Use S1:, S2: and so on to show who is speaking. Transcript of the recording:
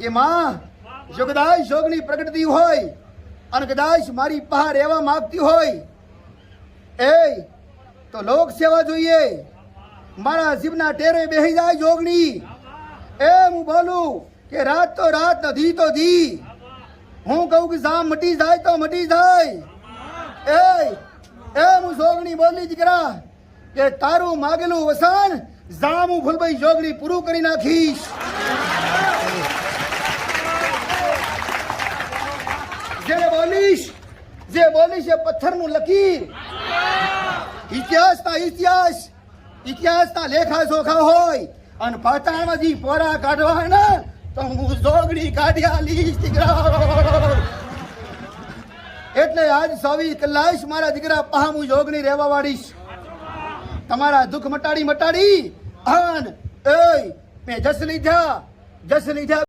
S1: કે માં જો કદાચ જોગણી પ્રગટતી હોય અને કદાચ મારી પાસે રહેવા માંગતી હોય એ તો લોક સેવા જોઈએ. મારા જીવના ટેરે બેહી જાય જોગણી. એ હું બોલું કે રાત તો રાત ધી તો ધી. હું કહું કે જામ મટી જાય તો મટી જાય. એ હું જોગણી બોલી દીકરા કે તારું માગેલું વસન જામ હું ફૂલભાઈ જોગણી પૂરું કરી નાખીશ. જે બોલીશ એ પથ્થરનું લકીર. ઇતિહાસના લેખા જોખા હોય અને પાતાળમાંથી પોરા કાઢવા હોય ને તો હું જોગણી કાઢ્યા લીશ દીકરા. એટલે આજ 24 કલાક મારા દીકરા પહા હું જોગણી રહેવા વાળીશ. તમારા દુઃખ મટાડી અન એ મેં જસ લીધા